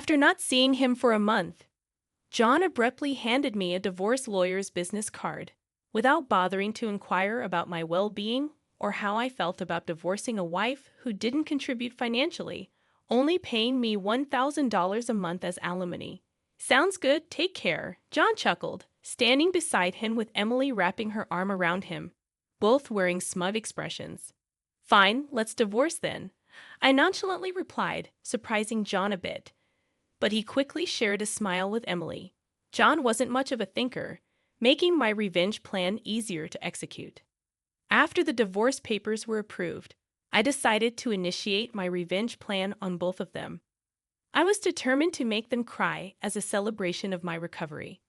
After not seeing him for a month, John abruptly handed me a divorce lawyer's business card, without bothering to inquire about my well-being or how I felt about divorcing a wife who didn't contribute financially, only paying me $1,000 a month as alimony. "Sounds good, take care," John chuckled, standing beside him with Emily wrapping her arm around him, both wearing smug expressions. "Fine, let's divorce then," I nonchalantly replied, surprising John a bit. But he quickly shared a smile with Emily. John wasn't much of a thinker, making my revenge plan easier to execute. After the divorce papers were approved, I decided to initiate my revenge plan on both of them. I was determined to make them cry as a celebration of my recovery.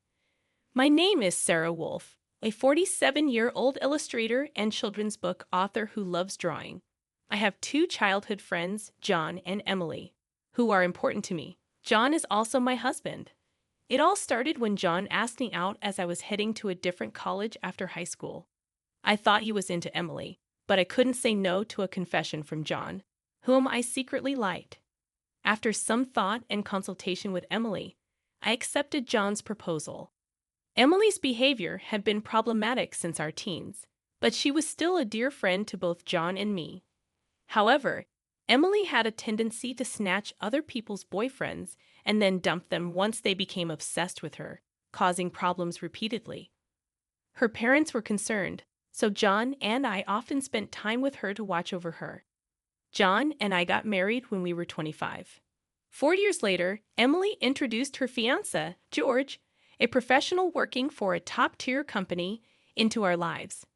My name is Sarah Wolf, a 47-year-old illustrator and children's book author who loves drawing. I have two childhood friends, John and Emily, who are important to me. John is also my husband. It all started when John asked me out as I was heading to a different college after high school. I thought he was into Emily, but I couldn't say no to a confession from John, whom I secretly liked. After some thought and consultation with Emily, I accepted John's proposal. Emily's behavior had been problematic since our teens, but she was still a dear friend to both John and me. However, Emily had a tendency to snatch other people's boyfriends and then dump them once they became obsessed with her, causing problems repeatedly. Her parents were concerned, so John and I often spent time with her to watch over her. John and I got married when we were 25. 4 years later, Emily introduced her fiancé, George, a professional working for a top-tier company, into our lives.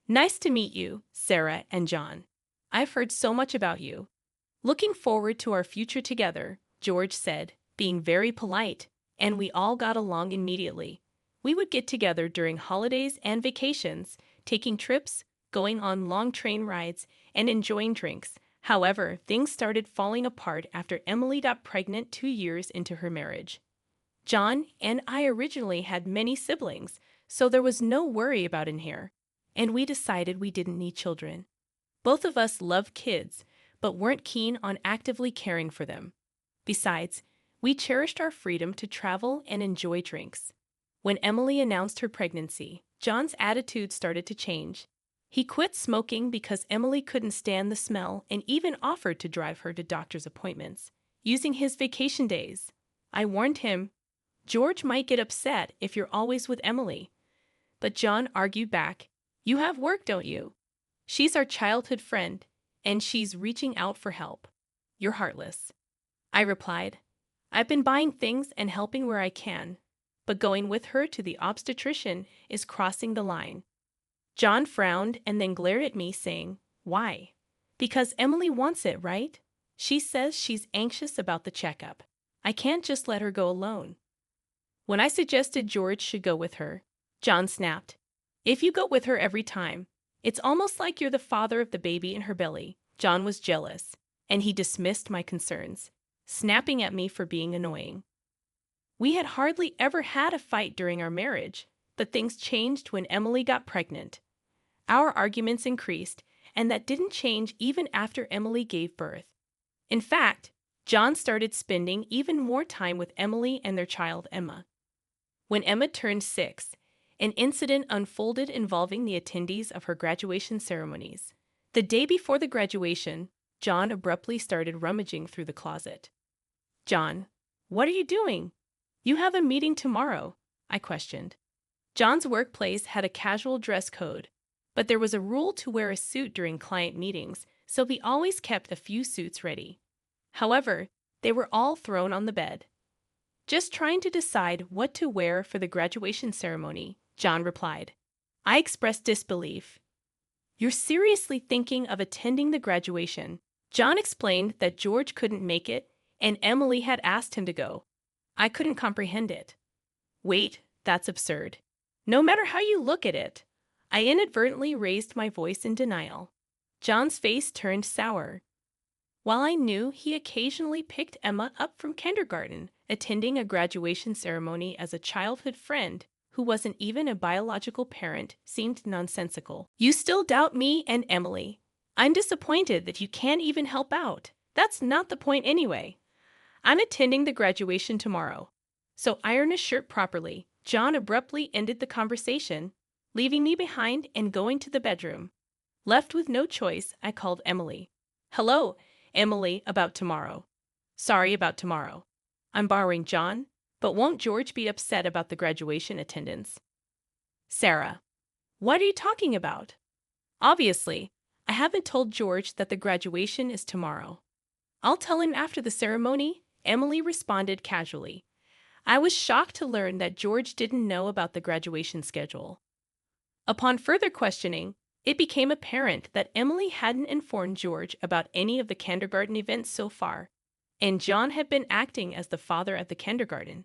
"Nice to meet you, Sarah and John. I've heard so much about you. Looking forward to our future together," George said, being very polite, and we all got along immediately. We would get together during holidays and vacations, taking trips, going on long train rides, and enjoying drinks. However, things started falling apart after Emily got pregnant 2 years into her marriage. John and I originally had many siblings, so there was no worry about an heir, and we decided we didn't need children. Both of us loved kids, but weren't keen on actively caring for them. Besides, we cherished our freedom to travel and enjoy drinks. When Emily announced her pregnancy, John's attitude started to change. He quit smoking because Emily couldn't stand the smell and even offered to drive her to doctor's appointments, using his vacation days. I warned him, "George might get upset if you're always with Emily." But John argued back, "You have work, don't you? She's our childhood friend, and she's reaching out for help. You're heartless." I replied, "I've been buying things and helping where I can, but going with her to the obstetrician is crossing the line." John frowned and then glared at me, saying, "Why?" "Because Emily wants it, right? She says she's anxious about the checkup. I can't just let her go alone." When I suggested George should go with her, John snapped, "If you go with her every time, it's almost like you're the father of the baby in her belly." John was jealous, and he dismissed my concerns, snapping at me for being annoying. We had hardly ever had a fight during our marriage, but things changed when Emily got pregnant. Our arguments increased, and that didn't change even after Emily gave birth. In fact, John started spending even more time with Emily and their child, Emma. When Emma turned 6, an incident unfolded involving the attendees of her graduation ceremonies. The day before the graduation, John abruptly started rummaging through the closet. "John, what are you doing? You have a meeting tomorrow," I questioned. John's workplace had a casual dress code, but there was a rule to wear a suit during client meetings, so he always kept a few suits ready. However, they were all thrown on the bed. "Just trying to decide what to wear for the graduation ceremony," John replied. I expressed disbelief. "You're seriously thinking of attending the graduation?" John explained that George couldn't make it, and Emily had asked him to go. I couldn't comprehend it. "Wait, that's absurd. No matter how you look at it." I inadvertently raised my voice in denial. John's face turned sour. While I knew he occasionally picked Emma up from kindergarten, attending a graduation ceremony as a childhood friend who wasn't even a biological parent seemed nonsensical. "You still doubt me and Emily. I'm disappointed that you can't even help out. That's not the point anyway." I'm attending the graduation tomorrow. So iron a shirt properly. John abruptly ended the conversation, leaving me behind and going to the bedroom. Left with no choice, I called Emily. Hello, Emily, about tomorrow. Sorry about tomorrow. I'm borrowing John, but won't George be upset about the graduation attendance? Sarah. What are you talking about? Obviously, I haven't told George that the graduation is tomorrow. I'll tell him after the ceremony, Emily responded casually. I was shocked to learn that George didn't know about the graduation schedule. Upon further questioning, it became apparent that Emily hadn't informed George about any of the kindergarten events so far, and John had been acting as the father at the kindergarten.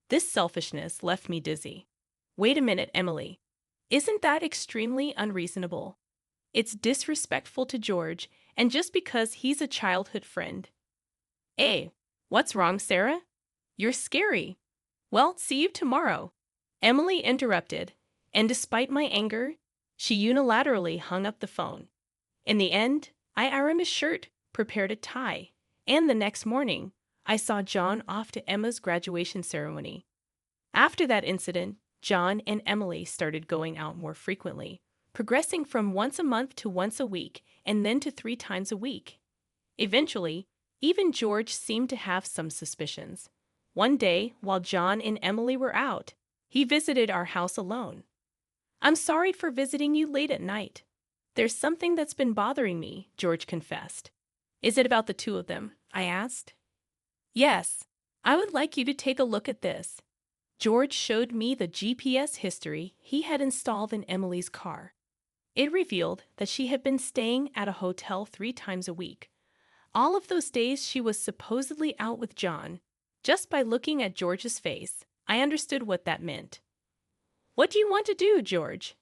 This selfishness left me dizzy. Wait a minute, Emily. Isn't that extremely unreasonable? It's disrespectful to George, and just because he's a childhood friend. Hey, what's wrong, Sarah? You're scary. Well, see you tomorrow. Emily interrupted, and despite my anger, she unilaterally hung up the phone. In the end, I ironed a shirt, prepared a tie, and the next morning, I saw John off to Emma's graduation ceremony. After that incident, John and Emily started going out more frequently, progressing from once a month to once a week, and then to 3 times a week. Eventually, even George seemed to have some suspicions. One day, while John and Emily were out, he visited our house alone. I'm sorry for visiting you late at night. There's something that's been bothering me, George confessed. Is it about the 2 of them? I asked. Yes. I would like you to take a look at this. George showed me the GPS history he had installed in Emily's car. It revealed that she had been staying at a hotel 3 times a week. All of those days she was supposedly out with John. Just by looking at George's face, I understood what that meant. What do you want to do, George?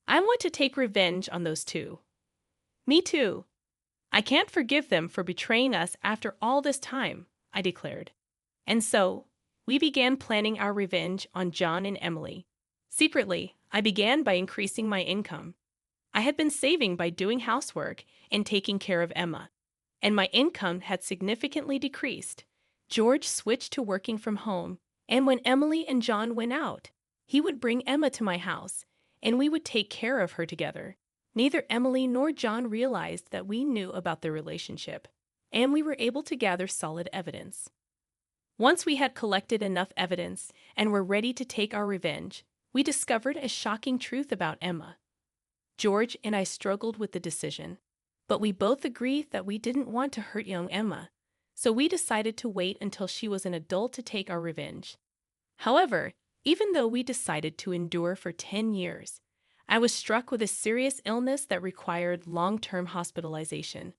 I want to take revenge on those 2. Me too. I can't forgive them for betraying us after all this time, I declared. And so, we began planning our revenge on John and Emily. Secretly, I began by increasing my income. I had been saving by doing housework and taking care of Emma, and my income had significantly decreased. George switched to working from home, and when Emily and John went out, he would bring Emma to my house, and we would take care of her together. Neither Emily nor John realized that we knew about their relationship, and we were able to gather solid evidence. Once we had collected enough evidence and were ready to take our revenge, we discovered a shocking truth about Emma. George and I struggled with the decision, but we both agreed that we didn't want to hurt young Emma, so we decided to wait until she was an adult to take our revenge. However, even though we decided to endure for 10 years, I was struck with a serious illness that required long-term hospitalization.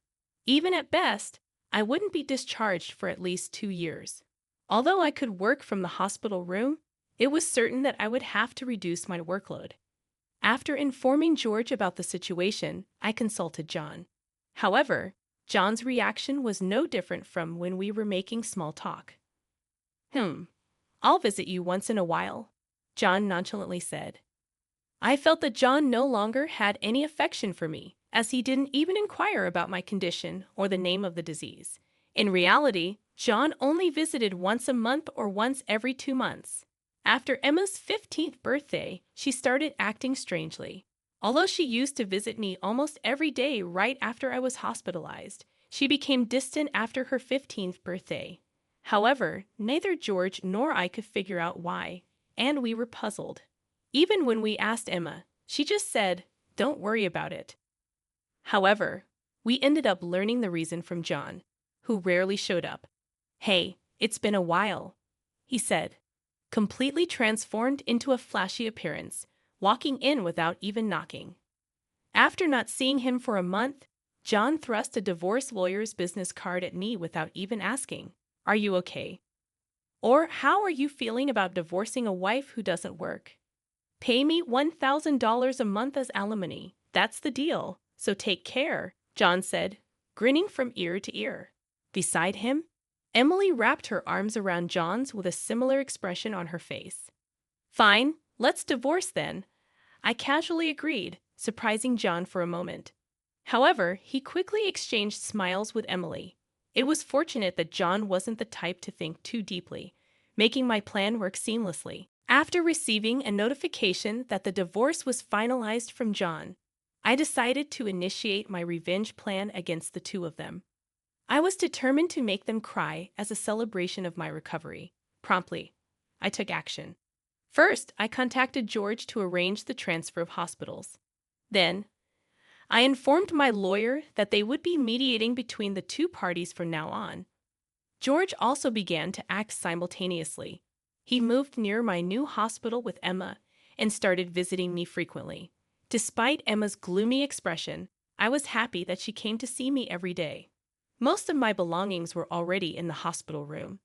Even at best, I wouldn't be discharged for at least 2 years. Although I could work from the hospital room, it was certain that I would have to reduce my workload. After informing George about the situation, I consulted John. However, John's reaction was no different from when we were making small talk. I'll visit you once in a while, John nonchalantly said. I felt that John no longer had any affection for me, as he didn't even inquire about my condition or the name of the disease. In reality, John only visited once a month or once every 2 months. After Emma's 15th birthday, she started acting strangely. Although she used to visit me almost every day right after I was hospitalized, she became distant after her 15th birthday. However, neither George nor I could figure out why, and we were puzzled. Even when we asked Emma, she just said, "Don't worry about it." However, we ended up learning the reason from John, who rarely showed up. "Hey, it's been a while," he said, completely transformed into a flashy appearance, walking in without even knocking. After not seeing him for a month, John thrust a divorce lawyer's business card at me without even asking, "Are you okay?" Or, "How are you feeling about divorcing a wife who doesn't work?" "Pay me $1,000 a month as alimony. That's the deal, so take care," John said, grinning from ear to ear. Beside him, Emily wrapped her arms around John's with a similar expression on her face. "Fine, let's divorce then," I casually agreed, surprising John for a moment. However, he quickly exchanged smiles with Emily. It was fortunate that John wasn't the type to think too deeply, making my plan work seamlessly. After receiving a notification that the divorce was finalized from John, I decided to initiate my revenge plan against the two of them. I was determined to make them cry as a celebration of my recovery. Promptly, I took action. First, I contacted George to arrange the transfer of hospitals. Then, I informed my lawyer that they would be mediating between the two parties from now on. George also began to act simultaneously. He moved near my new hospital with Emma and started visiting me frequently. Despite Emma's gloomy expression, I was happy that she came to see me every day. Most of my belongings were already in the hospital room,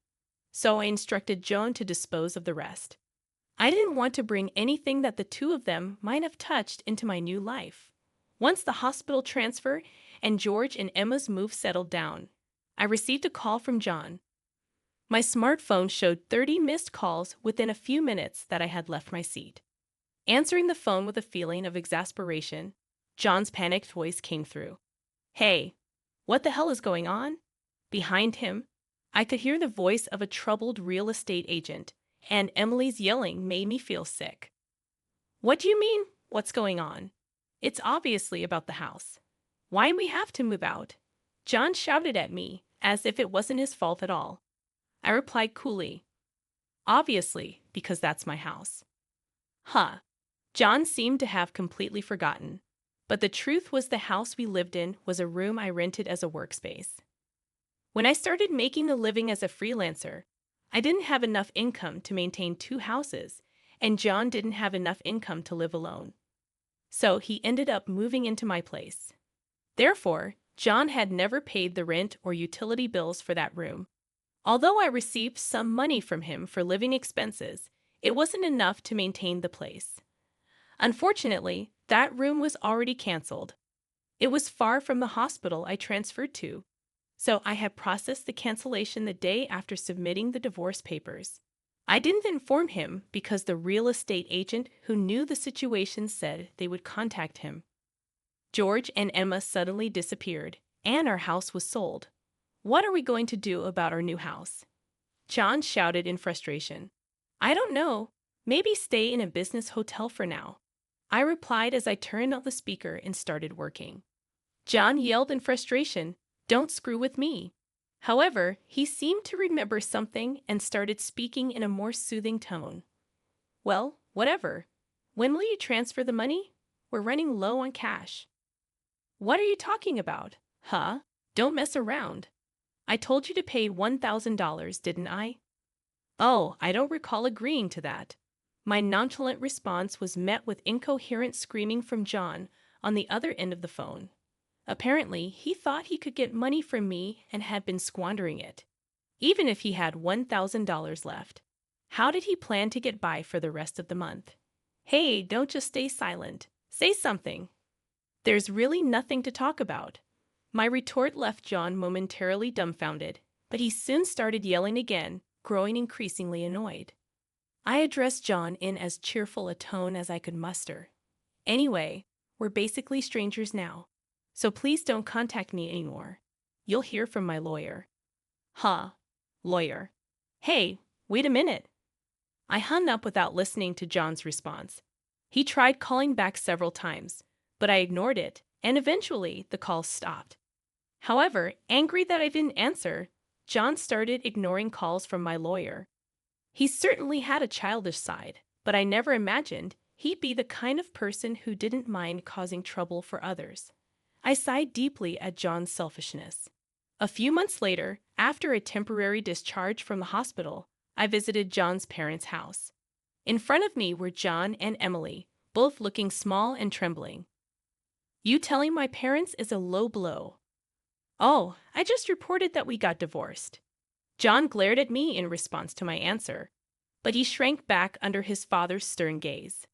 so I instructed Joan to dispose of the rest. I didn't want to bring anything that the two of them might have touched into my new life. Once the hospital transfer and George and Emma's move settled down, I received a call from John. My smartphone showed 30 missed calls within a few minutes that I had left my seat. Answering the phone with a feeling of exasperation, John's panicked voice came through. "Hey, what the hell is going on?" Behind him, I could hear the voice of a troubled real estate agent, and Emily's yelling made me feel sick. "What do you mean, what's going on? It's obviously about the house. Why we have to move out?" John shouted at me, as if it wasn't his fault at all. I replied coolly, "Obviously, because that's my house." Huh. John seemed to have completely forgotten, but the truth was the house we lived in was a room I rented as a workspace. When I started making a living as a freelancer, I didn't have enough income to maintain two houses, and John didn't have enough income to live alone. So he ended up moving into my place. Therefore, John had never paid the rent or utility bills for that room. Although I received some money from him for living expenses, it wasn't enough to maintain the place. Unfortunately, that room was already canceled. It was far from the hospital I transferred to, so I had processed the cancellation the day after submitting the divorce papers. I didn't inform him because the real estate agent who knew the situation said they would contact him. George and Emma suddenly disappeared, and our house was sold. What are we going to do about our new house? John shouted in frustration. I don't know. Maybe stay in a business hotel for now. I replied as I turned on the speaker and started working. John yelled in frustration, "Don't screw with me." However, he seemed to remember something and started speaking in a more soothing tone. "Well, whatever. When will you transfer the money? We're running low on cash." "What are you talking about? Huh? Don't mess around. I told you to pay $1,000, didn't I?" "Oh, I don't recall agreeing to that." My nonchalant response was met with incoherent screaming from John on the other end of the phone. Apparently, he thought he could get money from me and had been squandering it. Even if he had $1,000 left, how did he plan to get by for the rest of the month? Hey, don't just stay silent. Say something. There's really nothing to talk about. My retort left John momentarily dumbfounded, but he soon started yelling again, growing increasingly annoyed. I addressed John in as cheerful a tone as I could muster. "Anyway, we're basically strangers now, so please don't contact me anymore. You'll hear from my lawyer." "Huh? Lawyer? Hey, wait a minute." I hung up without listening to John's response. He tried calling back several times, but I ignored it, and eventually the call stopped. However, angry that I didn't answer, John started ignoring calls from my lawyer. He certainly had a childish side, but I never imagined he'd be the kind of person who didn't mind causing trouble for others. I sighed deeply at John's selfishness. A few months later, after a temporary discharge from the hospital, I visited John's parents' house. In front of me were John and Emily, both looking small and trembling. "You telling my parents is a low blow." "Oh, I just reported that we got divorced." John glared at me in response to my answer, but he shrank back under his father's stern gaze.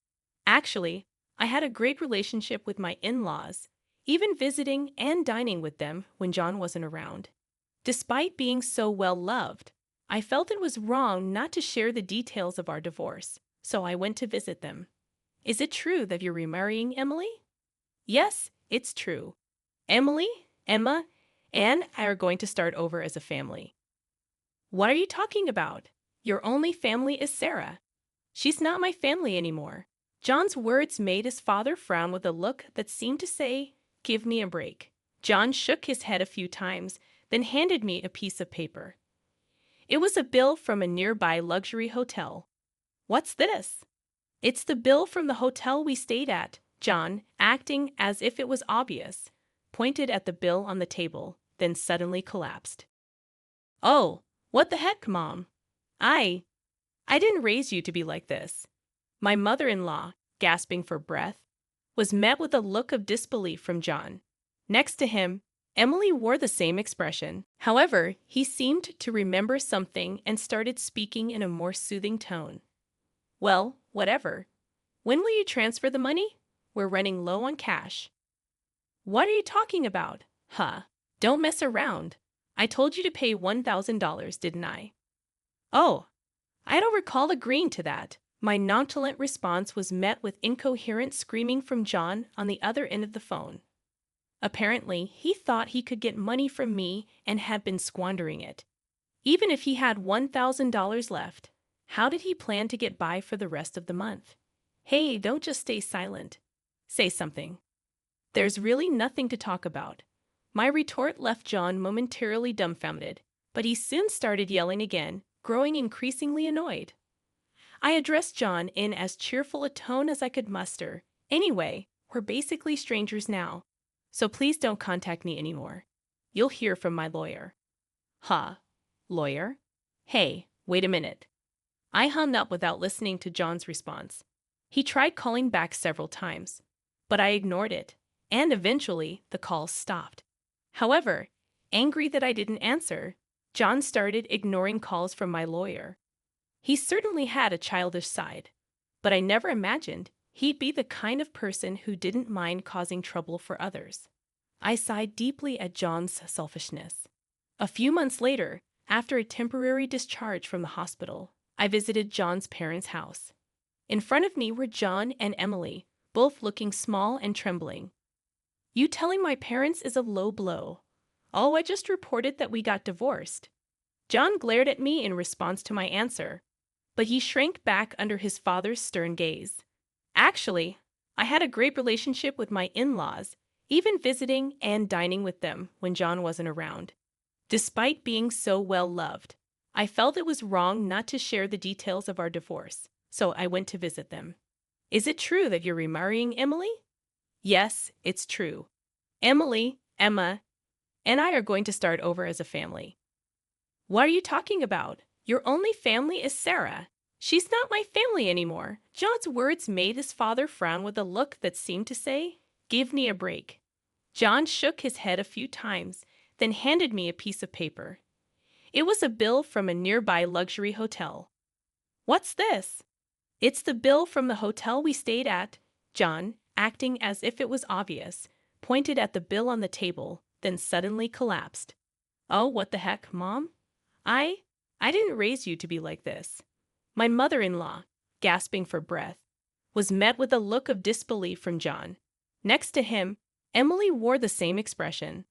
Actually, I had a great relationship with my in-laws, even visiting and dining with them when John wasn't around. Despite being so well loved, I felt it was wrong not to share the details of our divorce, so I went to visit them. "Is it true that you're remarrying Emily?" "Yes, it's true. Emily, Emma, and I are going to start over as a family. What are you talking about? Your only family is Sarah. She's not my family anymore. John's words made his father frown with a look that seemed to say, "Give me a break." John shook his head a few times, then handed me a piece of paper. It was a bill from a nearby luxury hotel. "What's this?" "It's the bill from the hotel we stayed at." John, acting as if it was obvious, pointed at the bill on the table, then suddenly collapsed. "Oh, what the heck, Mom? I didn't raise you to be like this." My mother-in-law, gasping for breath, was met with a look of disbelief from John. Next to him, Emily wore the same expression. However, he seemed to remember something and started speaking in a more soothing tone. "Well, whatever. When will you transfer the money? We're running low on cash." "What are you talking about?" "Huh. Don't mess around. I told you to pay $1,000, didn't I?" "Oh, I don't recall agreeing to that." My nonchalant response was met with incoherent screaming from John on the other end of the phone. Apparently, he thought he could get money from me and had been squandering it. Even if he had $1,000 left, how did he plan to get by for the rest of the month? "Hey, don't just stay silent. Say something." "There's really nothing to talk about." My retort left John momentarily dumbfounded, but he soon started yelling again, growing increasingly annoyed. I addressed John in as cheerful a tone as I could muster. "Anyway, we're basically strangers now, so please don't contact me anymore. You'll hear from my lawyer." "Huh? Lawyer? Hey, wait a minute." I hung up without listening to John's response. He tried calling back several times, but I ignored it, and eventually the calls stopped. However, angry that I didn't answer, John started ignoring calls from my lawyer. He certainly had a childish side, but I never imagined he'd be the kind of person who didn't mind causing trouble for others. I sighed deeply at John's selfishness. A few months later, after a temporary discharge from the hospital, I visited John's parents' house. In front of me were John and Emily, both looking small and trembling. "You telling my parents is a low blow." "Oh, I just reported that we got divorced." John glared at me in response to my answer, but he shrank back under his father's stern gaze. "Actually, I had a great relationship with my in-laws, even visiting and dining with them when John wasn't around. Despite being so well loved, I felt it was wrong not to share the details of our divorce, so I went to visit them." "Is it true that you're remarrying Emily?" "Yes, it's true. Emily, Emma, and I are going to start over as a family." "What are you talking about? Your only family is Sarah. She's not my family anymore." John's words made his father frown with a look that seemed to say, "Give me a break." John shook his head a few times, then handed me a piece of paper. It was a bill from a nearby luxury hotel. "What's this?" "It's the bill from the hotel we stayed at." John, acting as if it was obvious, pointed at the bill on the table, then suddenly collapsed. "Oh, what the heck, Mom? I didn't raise you to be like this." My mother-in-law, gasping for breath, was met with a look of disbelief from John. Next to him, Emily wore the same expression.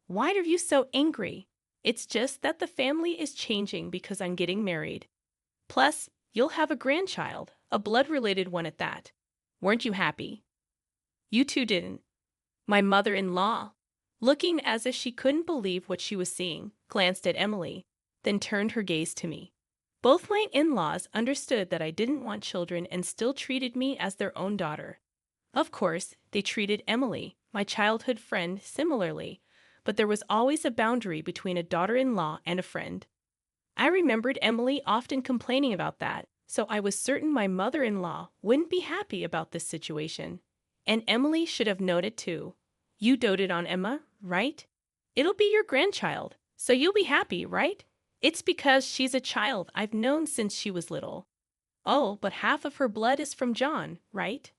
"Why are you so angry?" "It's just that the family is changing because I'm getting married. Plus, you'll have a grandchild, a blood-related one at that. Weren't you happy?" "You two didn't." My mother-in-law, looking as if she couldn't believe what she was seeing, glanced at Emily, then turned her gaze to me. Both my in-laws understood that I didn't want children and still treated me as their own daughter. Of course, they treated Emily, my childhood friend, similarly, but there was always a boundary between a daughter-in-law and a friend. I remembered Emily often complaining about that, so I was certain my mother-in-law wouldn't be happy about this situation. And Emily should have known it too. "You doted on Emma, right? It'll be your grandchild, so you'll be happy, right? It's because she's a child I've known since she was little." "Oh, but half of her blood is from John, right?"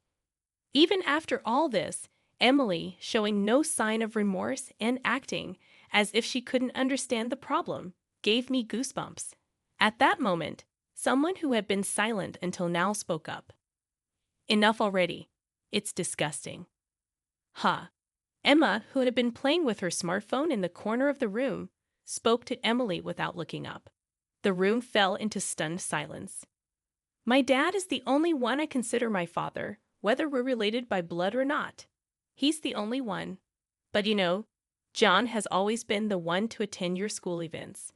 Even after all this, Emily, showing no sign of remorse and acting as if she couldn't understand the problem, gave me goosebumps. At that moment, someone who had been silent until now spoke up. "Enough already. It's disgusting." "Huh. Emma, who had been playing with her smartphone in the corner of the room, spoke to Emily without looking up. The room fell into stunned silence. My dad is the only one I consider my father, whether we're related by blood or not. He's the only one. But John has always been the one to attend your school events.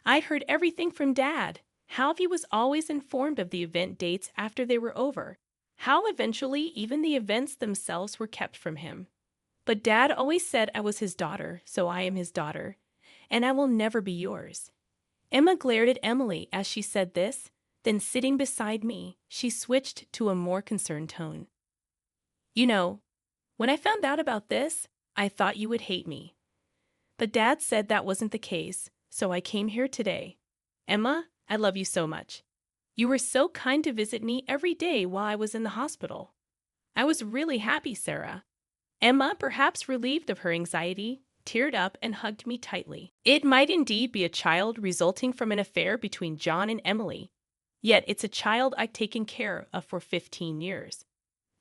I'd heard everything from Dad, how he was always informed of the event dates after they were over, how eventually even the events themselves were kept from him. But Dad always said I was his daughter, so I am his daughter, and I will never be yours. Emma glared at Emily as she said this, then sitting beside me, she switched to a more concerned tone. When I found out about this, I thought you would hate me. But Dad said that wasn't the case, so I came here today. Emma, I love you so much. You were so kind to visit me every day while I was in the hospital. I was really happy, Sarah. Emma, perhaps relieved of her anxiety, teared up and hugged me tightly. It might indeed be a child resulting from an affair between John and Emily. Yet it's a child I've taken care of for 15 years.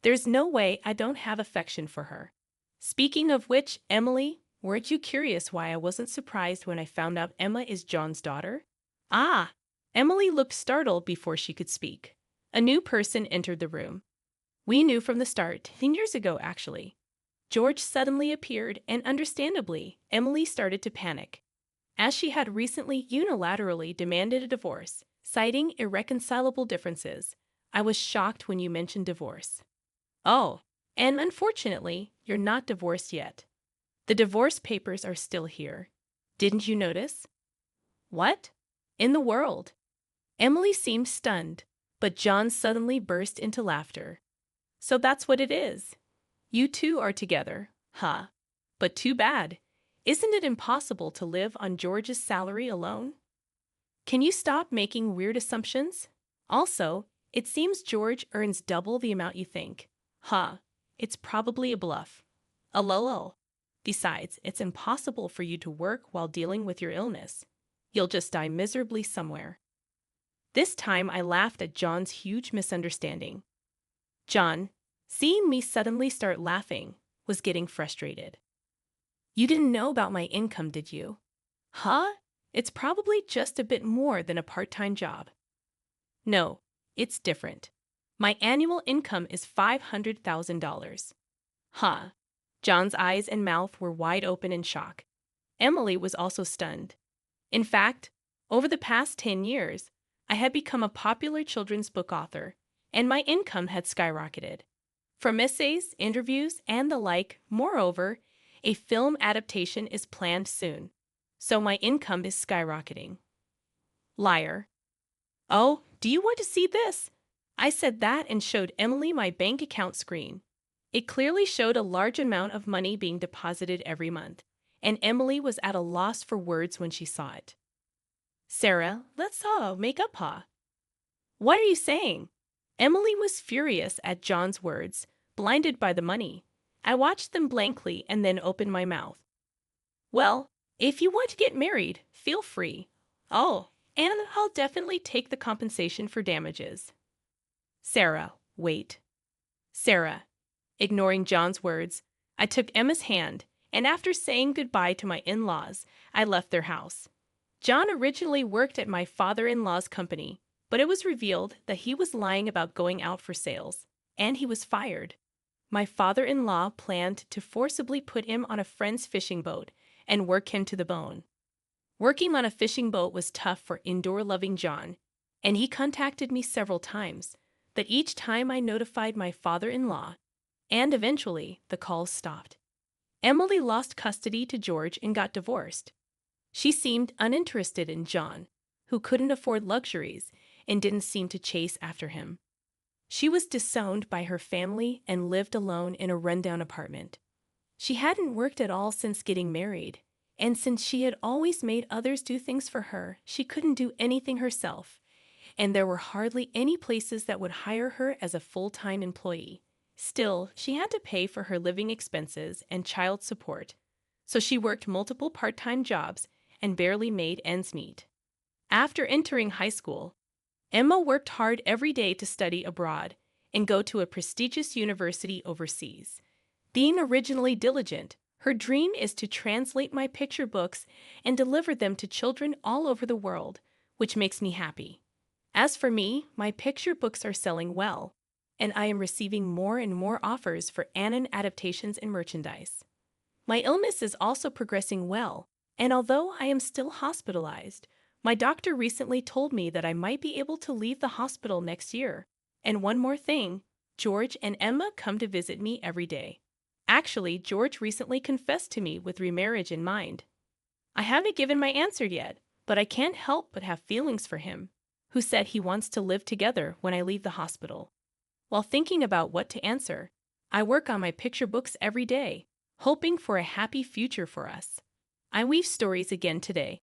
There's no way I don't have affection for her. Speaking of which, Emily, weren't you curious why I wasn't surprised when I found out Emma is John's daughter? Ah! Emily looked startled before she could speak. A new person entered the room. We knew from the start, 10 years ago actually. George suddenly appeared, and understandably, Emily started to panic. As she had recently unilaterally demanded a divorce, citing irreconcilable differences, I was shocked when you mentioned divorce. Oh, and unfortunately, you're not divorced yet. The divorce papers are still here. Didn't you notice? What? In the world? Emily seemed stunned, but John suddenly burst into laughter. So that's what it is. You two are together, huh? But too bad. Isn't it impossible to live on George's salary alone? Can you stop making weird assumptions? Also, it seems George earns double the amount you think. Huh, it's probably a bluff. A lol. Besides, it's impossible for you to work while dealing with your illness. You'll just die miserably somewhere. This time I laughed at John's huge misunderstanding. John, seeing me suddenly start laughing, was getting frustrated. You didn't know about my income, did you? Huh? It's probably just a bit more than a part-time job. No, it's different. My annual income is $500,000. Huh. John's eyes and mouth were wide open in shock. Emily was also stunned. In fact, over the past 10 years, I had become a popular children's book author, and my income had skyrocketed. From essays, interviews, and the like, moreover, a film adaptation is planned soon, so my income is skyrocketing. Liar. Oh, do you want to see this? I said that and showed Emily my bank account screen. It clearly showed a large amount of money being deposited every month, and Emily was at a loss for words when she saw it. Sarah, let's all make up, huh? What are you saying? Emily was furious at John's words, blinded by the money. I watched them blankly and then opened my mouth. Well, if you want to get married, feel free. Oh, and I'll definitely take the compensation for damages. Sarah, wait. Sarah, ignoring John's words, I took Emma's hand, and after saying goodbye to my in-laws, I left their house. John originally worked at my father-in-law's company, but it was revealed that he was lying about going out for sales, and he was fired. My father-in-law planned to forcibly put him on a friend's fishing boat and work him to the bone. Working on a fishing boat was tough for indoor-loving John, and he contacted me several times, but each time I notified my father-in-law, and eventually the calls stopped. Emily lost custody to George and got divorced. She seemed uninterested in John, who couldn't afford luxuries and didn't seem to chase after him. She was disowned by her family and lived alone in a rundown apartment. She hadn't worked at all since getting married, and since she had always made others do things for her, she couldn't do anything herself, and there were hardly any places that would hire her as a full-time employee. Still, she had to pay for her living expenses and child support, so she worked multiple part-time jobs and barely made ends meet. After entering high school, Emma worked hard every day to study abroad and go to a prestigious university overseas. Being originally diligent, her dream is to translate my picture books and deliver them to children all over the world, which makes me happy. As for me, my picture books are selling well, and I am receiving more and more offers for Anon adaptations and merchandise. My illness is also progressing well, and although I am still hospitalized, my doctor recently told me that I might be able to leave the hospital next year. And one more thing, George and Emma come to visit me every day. Actually, George recently confessed to me with remarriage in mind. I haven't given my answer yet, but I can't help but have feelings for him, who said he wants to live together when I leave the hospital. While thinking about what to answer, I work on my picture books every day, hoping for a happy future for us. I weave stories again today.